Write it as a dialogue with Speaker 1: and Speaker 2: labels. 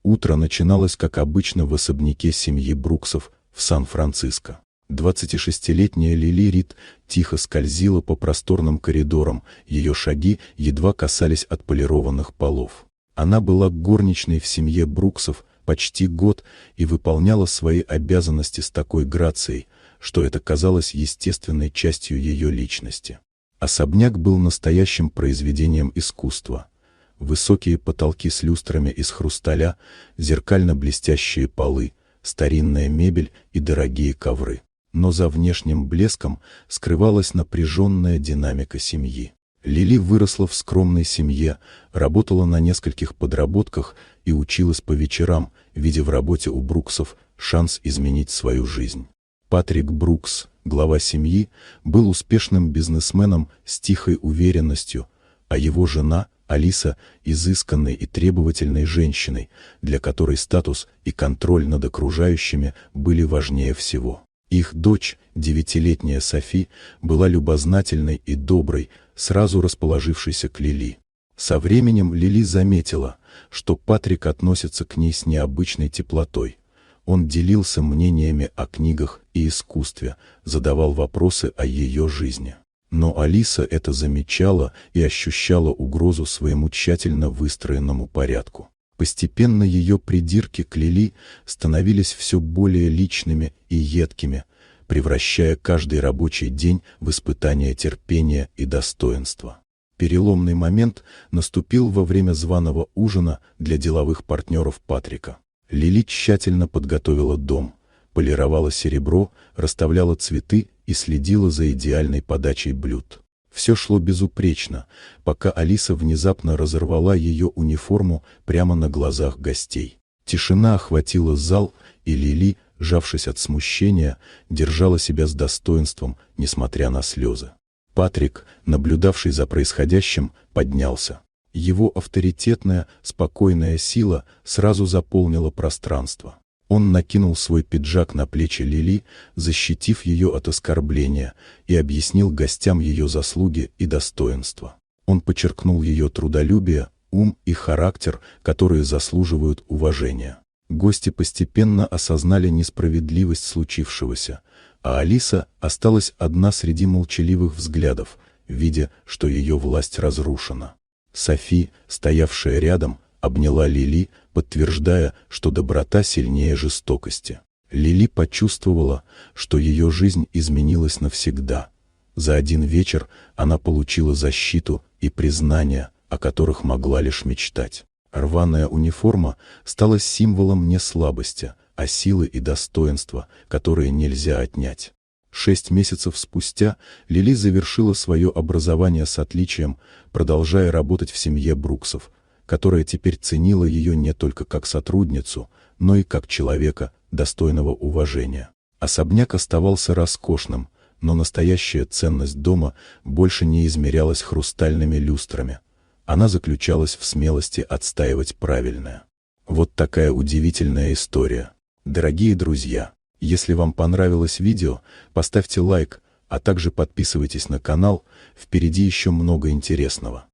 Speaker 1: Утро начиналось, как обычно, в особняке семьи Бруксов в Сан-Франциско. 26-летняя Лили Рид тихо скользила по просторным коридорам, ее шаги едва касались отполированных полов. Она была горничной в семье Бруксов почти год и выполняла свои обязанности с такой грацией, что это казалось естественной частью ее личности. Особняк был настоящим произведением искусства. Высокие потолки с люстрами из хрусталя, зеркально-блестящие полы, старинная мебель и дорогие ковры. Но за внешним блеском скрывалась напряженная динамика семьи. Лили выросла в скромной семье, работала на нескольких подработках и училась по вечерам, видя в работе у Бруксов шанс изменить свою жизнь. Патрик Брукс, глава семьи, был успешным бизнесменом с тихой уверенностью, а его жена Алиса – изысканной и требовательной женщиной, для которой статус и контроль над окружающими были важнее всего. Их дочь, 9-летняя Софи, была любознательной и доброй, сразу расположившейся к Лили. Со временем Лили заметила, что Патрик относится к ней с необычной теплотой. Он делился мнениями о книгах и искусстве, задавал вопросы о ее жизни. Но Алиса это замечала и ощущала угрозу своему тщательно выстроенному порядку. Постепенно ее придирки к Лили становились все более личными и едкими, превращая каждый рабочий день в испытание терпения и достоинства. Переломный момент наступил во время званого ужина для деловых партнеров Патрика. Лили тщательно подготовила дом, полировала серебро, расставляла цветы и следила за идеальной подачей блюд. Все шло безупречно, пока Алиса внезапно разорвала ее униформу прямо на глазах гостей. Тишина охватила зал, и Лили, сжавшись от смущения, держала себя с достоинством, несмотря на слезы. Патрик, наблюдавший за происходящим, поднялся. Его авторитетная, спокойная сила сразу заполнила пространство. Он накинул свой пиджак на плечи Лили, защитив ее от оскорбления, и объяснил гостям ее заслуги и достоинства. Он подчеркнул ее трудолюбие, ум и характер, которые заслуживают уважения. Гости постепенно осознали несправедливость случившегося, а Алиса осталась одна среди молчаливых взглядов, видя, что ее власть разрушена. Софи, стоявшая рядом, обняла Лили, подтверждая, что доброта сильнее жестокости. Лили почувствовала, что ее жизнь изменилась навсегда. За один вечер она получила защиту и признание, о которых могла лишь мечтать. Рваная униформа стала символом не слабости, а силы и достоинства, которые нельзя отнять. 6 месяцев спустя Лили завершила свое образование с отличием, продолжая работать в семье Бруксов, которая теперь ценила ее не только как сотрудницу, но и как человека, достойного уважения. Особняк оставался роскошным, но настоящая ценность дома больше не измерялась хрустальными люстрами. Она заключалась в смелости отстаивать правильное. Вот такая удивительная история. Дорогие друзья, если вам понравилось видео, поставьте лайк, а также подписывайтесь на канал, впереди еще много интересного.